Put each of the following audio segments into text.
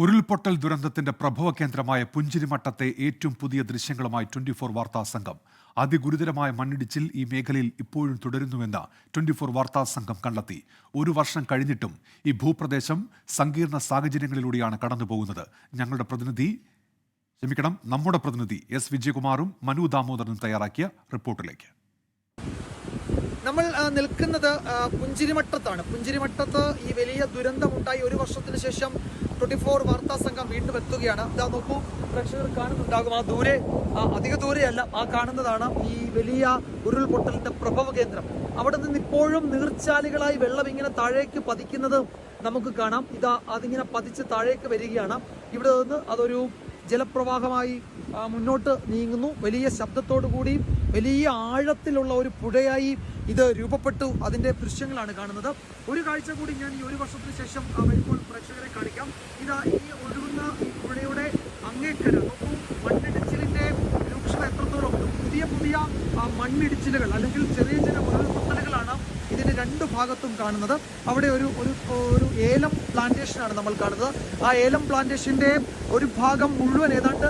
ഉരുൾപൊട്ടൽ ദുരന്തത്തിന്റെ പ്രഭവ കേന്ദ്രമായ പുഞ്ചിരിമട്ടത്തെ ഏറ്റവും പുതിയ ദൃശ്യങ്ങളുമായി 24 വാർത്താ സംഘം. അതിഗുരുതരമായ മണ്ണിടിച്ചിൽ ഈ മേഖലയിൽ ഇപ്പോഴും തുടരുന്നുവെന്ന് 24 വാർത്താ സംഘം കണ്ടെത്തി. ഒരു വർഷം കഴിഞ്ഞിട്ടും ഈ ഭൂപ്രദേശം സങ്കീർണ സാഹചര്യങ്ങളിലൂടെയാണ് കടന്നുപോകുന്നത്. നമ്മുടെ പ്രതിനിധി എസ് വിജയകുമാറും മനു ദാമോദരനും തയ്യാറാക്കിയ റിപ്പോർട്ടിലേക്ക്. നമ്മൾ നിൽക്കുന്നത് പുഞ്ചിരിമട്ടത്താണ്. പുഞ്ചിരിമട്ടത്ത് ഈ വലിയ ദുരന്തമുണ്ടായി ഒരു വർഷത്തിന് ശേഷം 24 വാർത്താ സംഘം വീണ്ടും എത്തുകയാണ്. ഇതാ നോക്കൂ, പ്രേക്ഷകർ കാണുന്നുണ്ടാകും. അധിക ദൂരെയല്ല, കാണുന്നതാണ് ഈ വലിയ ഉരുൾപൊട്ടലിന്റെ പ്രഭവ കേന്ദ്രം. അവിടെ നിന്ന് ഇപ്പോഴും നീർച്ചാലുകളായി വെള്ളം ഇങ്ങനെ താഴേക്ക് പതിക്കുന്നത് നമുക്ക് കാണാം. അതിങ്ങനെ പതിച്ച് താഴേക്ക് വരികയാണ്. ഇവിടെ നിന്ന് അതൊരു ജലപ്രവാഹമായി മുന്നോട്ട് നീങ്ങുന്നു. വലിയ ശബ്ദത്തോടു കൂടി വലിയ ആഴത്തിലുള്ള ഒരു പുഴയായി ഇത് രൂപപ്പെട്ടു. അതിന്റെ ദൃശ്യങ്ങളാണ് കാണുന്നത്. ഒരു കാഴ്ച കൂടി ഞാൻ ഈ ഒരു വർഷത്തിന് ശേഷം വരുമ്പോൾ പ്രേക്ഷകരെ കാണിക്കാം. ഈ ഒഴുകുന്ന ഈ പുഴയുടെ അങ്ങേക്കര നോക്കൂ, മണ്ണിടിച്ചിലിന്റെ രൂക്ഷത എത്രത്തോളം. പുതിയ മണ്ണിടിച്ചിലുകൾ അല്ലെങ്കിൽ ചെറിയ ഉരുൾപൊട്ടലുകളാണ് ഇതിന്റെ രണ്ട് ഭാഗത്തും കാണുന്നത്. അവിടെ ഒരു ഏലം പ്ലാന്റേഷനാണ് നമ്മൾ കാണുന്നത്. ആ ഏലം പ്ലാന്റേഷന്റെ ഒരു ഭാഗം മുഴുവൻ ഏതാണ്ട്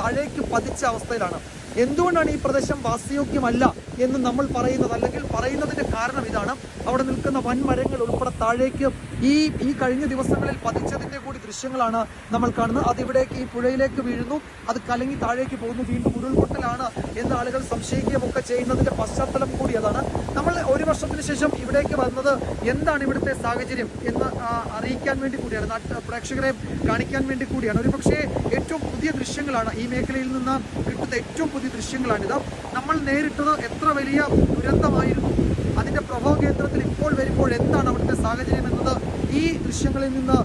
താഴേക്ക് പതിച്ച അവസ്ഥയിലാണ്. എന്തുകൊണ്ടാണ് ഈ പ്രദേശം വാസയോഗ്യമല്ല എന്ന് നമ്മൾ പറയുന്നത്, അല്ലെങ്കിൽ പറയുന്നതിന്റെ കാരണം ഇതാണ്. അവിടെ നിൽക്കുന്ന വൻമരങ്ങൾ ഉൾപ്പെടെ താഴേക്ക് ഈ കഴിഞ്ഞ ദിവസങ്ങളിൽ പതിച്ചതിന്റെ കൂടി ദൃശ്യങ്ങളാണ് നമ്മൾ കാണുന്നത്. അതിവിടേക്ക് ഈ പുഴയിലേക്ക് വീഴുന്നു, അത് കലങ്ങി താഴേക്ക് പോകുന്നു, വീണ്ടും ഉരുൾപൊട്ടലാണ് എന്ന് ആളുകൾ സംശയിക്കുകയും ഒക്കെ ചെയ്യുന്നതിന്റെ പശ്ചാത്തലം കൂടി അതാണ്. നമ്മൾ ഒരു വർഷത്തിന് ശേഷം ഇവിടേക്ക് വന്നത് എന്താണ് ഇവിടുത്തെ സാഹചര്യം എന്ന് അറിയിക്കാൻ വേണ്ടി കൂടിയാണ്, പ്രേക്ഷകരെ കാണിക്കാൻ വേണ്ടി കൂടിയാണ്. ഒരുപക്ഷെ ഏറ്റവും പുതിയ ദൃശ്യങ്ങളാണ്, ഈ മേഖലയിൽ നിന്ന് കിട്ടുന്ന ഏറ്റവും പുതിയ ദൃശ്യങ്ങളാണിത്. നമ്മൾ നേരിട്ടത് എത്ര വലിയ ദുരന്തമായിരുന്നു, അതിന്റെ പ്രഭവ കേന്ദ്രത്തിൽ ഇപ്പോൾ വരുമ്പോൾ എന്താണ് അവിടുത്തെ സാഹചര്യം എന്നത് ഈ ദൃശ്യങ്ങളിൽ നിന്ന്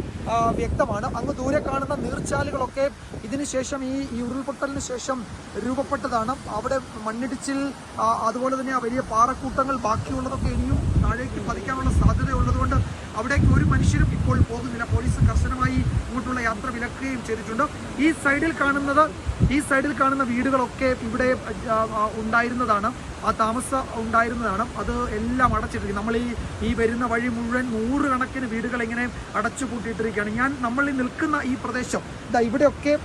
വ്യക്തമാണ്. അങ്ങ് ദൂരെ കാണുന്ന നീർച്ചാലുകളൊക്കെ ഇതിനുശേഷം ഈ ഉരുൾപൊട്ടലിന് ശേഷം രൂപപ്പെട്ടതാണ്. അവിടെ മണ്ണിടിച്ചിൽ, അതുപോലെ തന്നെ വലിയ പാറക്കൂട്ടങ്ങൾ ബാക്കിയുള്ളതൊക്കെ ഇനിയും താഴേക്ക് പതിക്കാനുള്ള സാധ്യതയുള്ളതുകൊണ്ട് അവിടേക്ക് ഒരു മനുഷ്യരും ഇപ്പോൾ പോകുന്നില്ല. പോലീസ് കർശനമായി ഇങ്ങോട്ടുള്ള യാത്ര വിലക്കുകയും ചെയ്തിട്ടുണ്ട്. ഈ സൈഡിൽ കാണുന്ന വീടുകളൊക്കെ ഇവിടെ ഉണ്ടായിരുന്നതാണ്, ഉണ്ടായിരുന്നതാണ്. അത് എല്ലാം അടച്ചിട്ടിരിക്കും. നമ്മൾ ഈ വരുന്ന വഴി മുഴുവൻ 100 കണക്കിന് വീടുകൾ ഇങ്ങനെ അടച്ചു കൂട്ടിയിട്ടിരിക്കുകയാണ്. നമ്മൾ നിൽക്കുന്ന ഈ പ്രദേശം ഇവിടെയൊക്കെ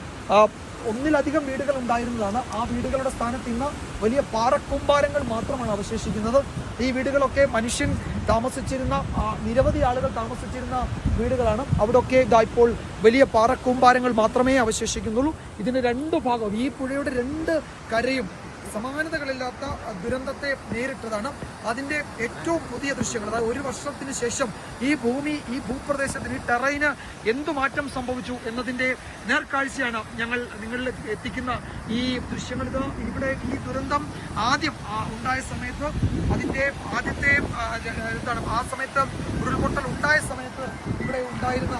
ഒന്നിലധികം വീടുകൾ ഉണ്ടായിരുന്നതാണ്. ആ വീടുകളുടെ സ്ഥാനത്ത് ഇന്ന് വലിയ പാറക്കൂമ്പാരങ്ങൾ മാത്രമാണ് അവശേഷിക്കുന്നത്. ഈ വീടുകളൊക്കെ മനുഷ്യൻ താമസിച്ചിരുന്ന, നിരവധി ആളുകൾ താമസിച്ചിരുന്ന വീടുകളാണ്. അവിടെയൊക്കെ ഇപ്പോൾ വലിയ പാറക്കൂമ്പാരങ്ങൾ മാത്രമേ അവശേഷിക്കുന്നുള്ളൂ. ഇതിന് രണ്ട് ഭാഗവും, ഈ പുഴയുടെ രണ്ട് കരയും സമാനതകളില്ലാത്ത ദുരന്തത്തെ നേരിട്ടതാണ്. അതിൻ്റെ ഏറ്റവും പുതിയ ദൃശ്യങ്ങൾ, അതായത് ഒരു വർഷത്തിന് ശേഷം ഈ ഭൂപ്രദേശത്തിന്, ഈ ടെറൈന് എന്തു മാറ്റം സംഭവിച്ചു എന്നതിൻ്റെ നേർക്കാഴ്ചയാണ് ഞങ്ങൾ നിങ്ങളിൽ എത്തിക്കുന്ന ഈ ദൃശ്യങ്ങൾ. ഇവിടെ ഈ ദുരന്തം ആദ്യം ഉണ്ടായ സമയത്ത്, അതിൻ്റെ ആദ്യത്തെ ആ സമയത്ത് ഉരുൾപൊട്ടൽ ഉണ്ടായ സമയത്ത് ഇവിടെ ഉണ്ടായിരുന്ന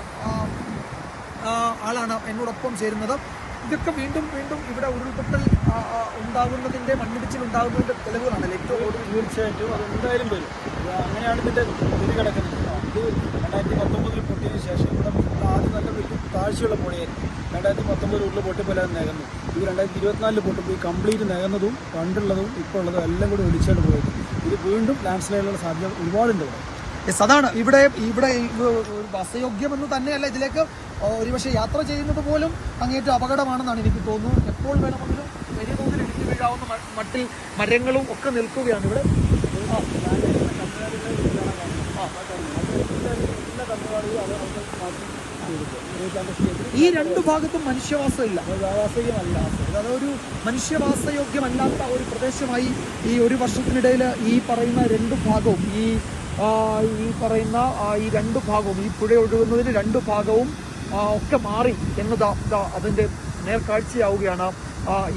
ആളാണ് എന്നോടൊപ്പം ചേരുന്നത്. ഇതൊക്കെ വീണ്ടും ഇവിടെ ഉരുൾപൊട്ടൽ ഉണ്ടാകുന്നതിൻ്റെ, മണ്ണിടിച്ചിൽ ഉണ്ടാകുന്നതിൻ്റെ തെളിവുകളാണല്ലോ ഏറ്റവും കൂടുതൽ. തീർച്ചയായിട്ടും അത് എന്തായാലും വരും. അങ്ങനെയാണ് ഇതിൻ്റെ സ്ഥിതി കിടക്കുന്നത്. ഇത് 2019 പൊട്ടിയതിന് ശേഷം ഇവിടെ ആദ്യം നല്ല വലിയ താഴ്ചയുള്ള പുഴയായിരുന്നു. 2019 ഉരുൾ പൊട്ടിപ്പോലെ അത് നികന്നു. ഇത് 2024 പൊട്ടിപ്പോൾ ഈ കംപ്ലീറ്റ് നികന്നതും പണ്ടുള്ളതും ഇപ്പോൾ ഉള്ളതും എല്ലാം കൂടി ഒലിച്ചാണ് പോയത്. ഇത് വീണ്ടും ലാൻഡ് സ്ലൈഡിനുള്ള സാധ്യത ഒരുപാടുണ്ട് ഇവിടെ. അതാണ് ഇവിടെ വാസയോഗ്യമെന്ന് തന്നെയല്ല, ഇതിലേക്ക് ഒരുപക്ഷെ യാത്ര ചെയ്യുന്നത് പോലും അങ്ങേറ്റം അപകടമാണെന്നാണ് എനിക്ക് തോന്നുന്നത്. എപ്പോൾ വേണമെങ്കിലും വലിയ തോതിൽ ഇടിഞ്ഞു വീഴാവുന്ന മട്ടിൽ മരങ്ങളും ഒക്കെ നിൽക്കുകയാണ് ഇവിടെ. ഈ രണ്ടു ഭാഗത്തും മനുഷ്യവാസമില്ല, അതൊരു മനുഷ്യവാസയോഗ്യമല്ലാത്ത ഒരു പ്രദേശമായി ഈ ഒരു വർഷത്തിനിടയിൽ ഈ പറയുന്ന രണ്ടു ഭാഗവും, ഈ രണ്ടു ഭാഗവും, ഈ പുഴ ഒഴുകുന്നതിന് രണ്ടു ഭാഗവും ഒക്കെ മാറി എന്നതാ അതിൻ്റെ നേർക്കാഴ്ചയാവുകയാണ്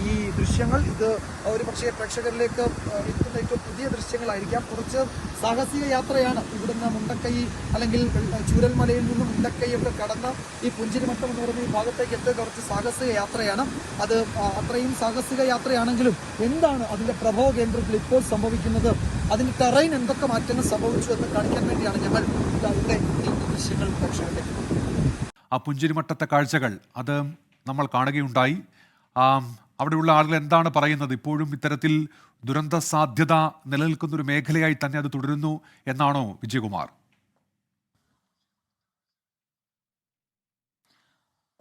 ഈ ദൃശ്യങ്ങൾ. ഇത് ഒരു പക്ഷേ പ്രേക്ഷകരിലേക്ക് എത്തുന്ന ഏറ്റവും പുതിയ ദൃശ്യങ്ങളായിരിക്കാം. കുറച്ച് സാഹസിക യാത്രയാണ്. ഇവിടുന്ന് മുണ്ടക്കൈ അല്ലെങ്കിൽ ചൂരൽമലയിൽ നിന്നും മുണ്ടക്കൈയൊക്കെ കടന്ന് ഈ പുഞ്ചിരിമട്ടം എന്ന് പറയുന്ന ഈ ഭാഗത്തേക്ക് എത്തുക കുറച്ച് സാഹസിക യാത്രയാണ്. അത് അത്രയും സാഹസിക യാത്രയാണെങ്കിലും എന്താണ് അതിൻ്റെ പ്രഭവ കേന്ദ്രത്തിൽ ഇപ്പോൾ സംഭവിക്കുന്നത്, അതിൻ്റെ ടെറൈൻ എന്തൊക്കെ മാറ്റങ്ങൾ സംഭവിച്ചു എന്ന് കാണിക്കാൻ വേണ്ടിയാണ് ഞങ്ങൾ ഇവിടെ ഈ ദൃശ്യങ്ങൾ പ്രേക്ഷകരിലേക്ക്. ആ പുഞ്ചിരിമട്ടത്തെ കാഴ്ചകൾ അത് നമ്മൾ കാണുകയുണ്ടായി. അവിടെയുള്ള ആളുകൾ എന്താണ് പറയുന്നത്? ഇപ്പോഴും ഇത്തരത്തിൽ ദുരന്ത സാധ്യത നിലനിൽക്കുന്ന ഒരു മേഖലയായി തന്നെ അത് തുടരുന്നു എന്നാണോ വിജയകുമാർ?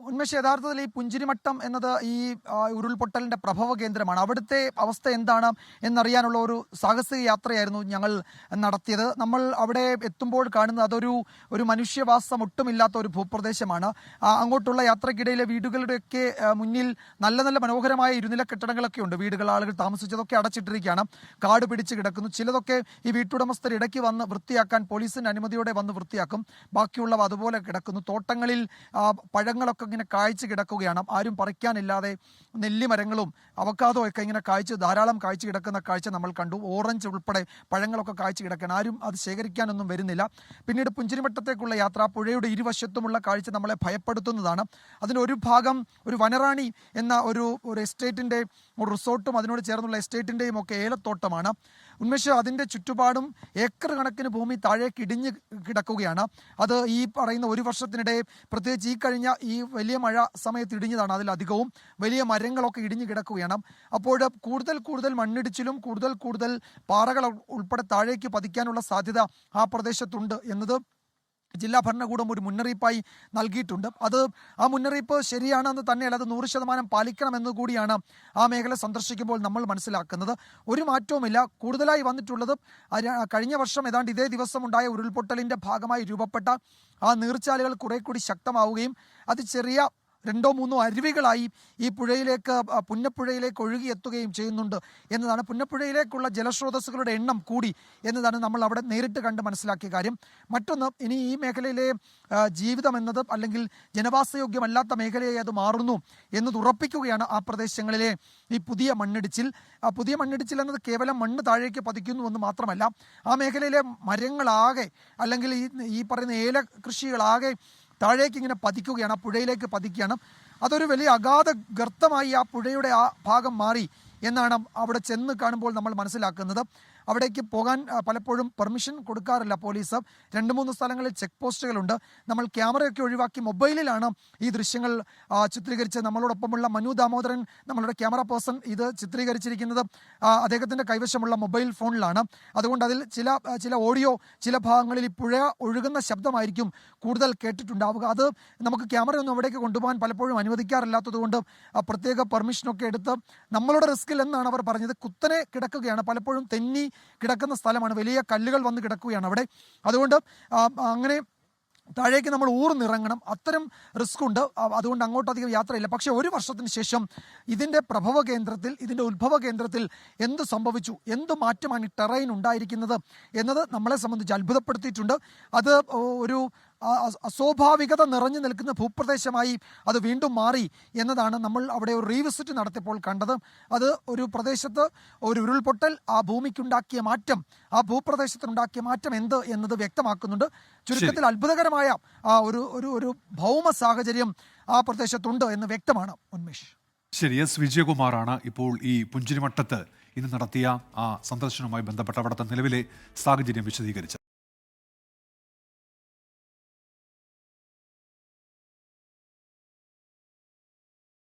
ഉന്മേഷ്, യഥാർത്ഥത്തിൽ ഈ പുഞ്ചിരിമട്ടം എന്നത് ഈ ഉരുൾപൊട്ടലിന്റെ പ്രഭവ കേന്ദ്രമാണ്. അവിടുത്തെ അവസ്ഥ എന്താണ് എന്നറിയാനുള്ള ഒരു സാഹസിക യാത്രയായിരുന്നു ഞങ്ങൾ നടത്തിയത്. നമ്മൾ അവിടെ എത്തുമ്പോൾ കാണുന്നത് അതൊരു മനുഷ്യവാസം ഒട്ടുമില്ലാത്ത ഒരു ഭൂപ്രദേശമാണ്. അങ്ങോട്ടുള്ള യാത്രക്കിടയിലെ വീടുകളുടെയൊക്കെ മുന്നിൽ നല്ല നല്ല മനോഹരമായ ഇരുനില കെട്ടിടങ്ങളൊക്കെ ഉണ്ട്. വീടുകൾ, ആളുകൾ താമസിച്ചതൊക്കെ അടച്ചിട്ടിരിക്കുകയാണ്, കാട് പിടിച്ച് കിടക്കുന്നു. ചിലതൊക്കെ ഈ വീട്ടുടമസ്ഥർ ഇടയ്ക്ക് വന്ന് വൃത്തിയാക്കാൻ പോലീസിന്റെ അനുമതിയോടെ വന്ന് വൃത്തിയാക്കും, ബാക്കിയുള്ളവ അതുപോലെ കിടക്കുന്നു. തോട്ടങ്ങളിൽ പഴങ്ങളൊക്കെ ഇങ്ങനെ കായ്ച്ചു കിടക്കുകയാണ്, ആരും പറിക്കാനില്ലാതെ. നെല്ലിമരങ്ങളും അവക്കാദോ ഒക്കെ ഇങ്ങനെ ധാരാളം കായ്ച്ചു കിടക്കുന്ന കാഴ്ച നമ്മൾ കണ്ടു. ഓറഞ്ച് ഉൾപ്പെടെ പഴങ്ങളൊക്കെ കായ്ച്ചു കിടക്കുകയാണ്, ആരും അത് ശേഖരിക്കാനൊന്നും വരുന്നില്ല. പിന്നീട് പുഞ്ചിരിമട്ടത്തേക്കുള്ള യാത്ര, പുഴയുടെ ഇരുവശത്തുമുള്ള കാഴ്ച നമ്മളെ ഭയപ്പെടുത്തുന്നതാണ്. അതിനൊരു ഭാഗം ഒരു വനറാണി എന്ന ഒരു എസ്റ്റേറ്റിന്റെ റിസോർട്ടും അതിനോട് ചേർന്നുള്ള എസ്റ്റേറ്റിന്റെയും ഒക്കെ ഏലത്തോട്ടമാണ്. ഉന്മേഷ്, അതിന്റെ ചുറ്റുപാടും ഏക്കർ കണക്കിന് ഭൂമി താഴേക്ക് ഇടിഞ്ഞ് കിടക്കുകയാണ്. അത് ഈ പറയുന്ന ഒരു വർഷത്തിനിടെ, പ്രത്യേകിച്ച് ഈ കഴിഞ്ഞ ഈ വലിയ മഴ സമയത്ത് ഇടിഞ്ഞതാണ് അതിലധികവും. വലിയ മരങ്ങളൊക്കെ ഇടിഞ്ഞു കിടക്കുകയാണ്. അപ്പോൾ കൂടുതൽ മണ്ണിടിച്ചിലും കൂടുതൽ പാറകൾ ഉൾപ്പെടെ താഴേക്ക് പതിക്കാനുള്ള സാധ്യത ആ പ്രദേശത്തുണ്ട് എന്നത് ജില്ലാ ഭരണകൂടം ഒരു മുന്നറിയിപ്പായി നൽകിയിട്ടുണ്ട്. ആ മുന്നറിയിപ്പ് ശരിയാണെന്ന് തന്നെയല്ല, അത് 100% പാലിക്കണമെന്ന് കൂടിയാണ് ആ മേഖല സന്ദർശിക്കുമ്പോൾ നമ്മൾ മനസ്സിലാക്കുന്നത്. ഒരു മാറ്റവുമില്ല. കൂടുതലായി വന്നിട്ടുള്ളത് കഴിഞ്ഞ വർഷം ഏതാണ്ട് ഇതേ ദിവസം ഉണ്ടായ ഉരുൾപൊട്ടലിന്റെ ഭാഗമായി രൂപപ്പെട്ട ആ നീർച്ചാലുകൾ കുറെ കൂടി ശക്തമാവുകയും അത് ചെറിയ 2-3 അരുവികളായി ഈ പുന്നപ്പുഴയിലേക്ക് ഒഴുകിയെത്തുകയും ചെയ്യുന്നുണ്ട് എന്നതാണ്. പുന്നപ്പുഴയിലേക്കുള്ള ജലസ്രോതസ്സുകളുടെ എണ്ണം കൂടി എന്നതാണ് നമ്മൾ അവിടെ നേരിട്ട് കണ്ട് മനസ്സിലാക്കിയ കാര്യം. മറ്റൊന്ന്, ഇനി ഈ മേഖലയിലെ ജീവിതം എന്നത്, അല്ലെങ്കിൽ ജനവാസയോഗ്യമല്ലാത്ത മേഖലയായി അത് മാറുന്നു എന്നത് ഉറപ്പിക്കുകയാണ് ആ പ്രദേശങ്ങളിലെ ഈ പുതിയ മണ്ണിടിച്ചിൽ. പുതിയ മണ്ണിടിച്ചിൽ എന്നത് കേവലം മണ്ണ് താഴേക്ക് പതിക്കുന്നു എന്ന് മാത്രമല്ല, ആ മേഖലയിലെ മരങ്ങളാകെ, അല്ലെങ്കിൽ ഈ പറയുന്ന ഏല കൃഷികളാകെ താഴേക്ക് ഇങ്ങനെ പതിക്കുകയാണ്, ആ പുഴയിലേക്ക് പതിക്കുകയാണ്. അതൊരു വലിയ അഗാധ ഗർത്തമായി ആ പുഴയുടെ ആ ഭാഗം മാറി എന്നാണ് അവിടെ ചെന്ന് കാണുമ്പോൾ നമ്മൾ മനസ്സിലാക്കുന്നത്. അവിടേക്ക് പോകാൻ പലപ്പോഴും പെർമിഷൻ കൊടുക്കാറില്ല പോലീസ്. 2-3 സ്ഥലങ്ങളിൽ ചെക്ക് പോസ്റ്റുകളുണ്ട്. നമ്മൾ ക്യാമറയൊക്കെ ഒഴിവാക്കി മൊബൈലിലാണ് ഈ ദൃശ്യങ്ങൾ ചിത്രീകരിച്ച്, നമ്മളോടൊപ്പമുള്ള മനു ദാമോദരൻ, നമ്മളുടെ ക്യാമറ പേഴ്സൺ, ഇത് ചിത്രീകരിച്ചിരിക്കുന്നത് അദ്ദേഹത്തിൻ്റെ കൈവശമുള്ള മൊബൈൽ ഫോണിലാണ്. അതുകൊണ്ട് അതിൽ ചില ഓഡിയോ, ചില ഭാഗങ്ങളിൽ ഈ പുഴ ഒഴുകുന്ന ശബ്ദമായിരിക്കും കൂടുതൽ കേട്ടിട്ടുണ്ടാവുക. അത് നമുക്ക് ക്യാമറയൊന്നും അവിടേക്ക് കൊണ്ടുപോകാൻ പലപ്പോഴും അനുവദിക്കാറില്ലാത്തതുകൊണ്ട് പ്രത്യേക പെർമിഷനൊക്കെ എടുത്ത് നമ്മളുടെ റിസ്കിൽ എന്നാണ് അവർ പറഞ്ഞത്. കുത്തനെ കിടക്കുകയാണ്, പലപ്പോഴും തെന്നി കിടക്കുന്ന സ്ഥലമാണ്, വലിയ കല്ലുകൾ വന്ന് കിടക്കുകയാണ് അവിടെ. അതുകൊണ്ട് അങ്ങനെ താഴേക്ക് നമ്മൾ ഊർന്നിറങ്ങണം, അത്തരം റിസ്ക് ഉണ്ട്. അതുകൊണ്ട് അങ്ങോട്ടധികം യാത്രയില്ല. പക്ഷേ ഒരു വർഷത്തിന് ശേഷം ഇതിൻ്റെ പ്രഭവ കേന്ദ്രത്തിൽ, ഇതിൻ്റെ ഉത്ഭവ കേന്ദ്രത്തിൽ എന്ത് സംഭവിച്ചു, എന്ത് മാറ്റമാണ് ഈ ടെറൈൻ ഉണ്ടായിരിക്കുന്നത് എന്നത് നമ്മളെ സംബന്ധിച്ച് അത്ഭുതപ്പെടുത്തിയിട്ടുണ്ട്. അത് ഒരു അസ്വാഭാവികത നിറഞ്ഞു നിൽക്കുന്ന ഭൂപ്രദേശമായി അത് വീണ്ടും മാറി എന്നതാണ് നമ്മൾ അവിടെ ഒരു റീവിസിറ്റ് നടത്തിയപ്പോൾ കണ്ടത്. അത് ഒരു പ്രദേശത്ത് ഒരു ഉരുൾപൊട്ടൽ ആ ഭൂമിക്കുണ്ടാക്കിയ മാറ്റം, ആ ഭൂപ്രദേശത്തിനുണ്ടാക്കിയ മാറ്റം എന്ത് എന്നത് വ്യക്തമാക്കുന്നുണ്ട്. ചുരുക്കത്തിൽ അത്ഭുതകരമായ ഒരു ഭൗമ സാഹചര്യം ആ പ്രദേശത്തുണ്ട് എന്ന് വ്യക്തമാണ്. ഉന്മേഷ്, ശരി. എസ് വിജയകുമാറാണ് ഇപ്പോൾ ഈ പുഞ്ചിരിമട്ടത്ത് ഇന്ന് നടത്തിയ ആ സന്ദർശനവുമായി ബന്ധപ്പെട്ട അവിടുത്തെ നിലവിലെ സാഹചര്യം വിശദീകരിച്ചത്.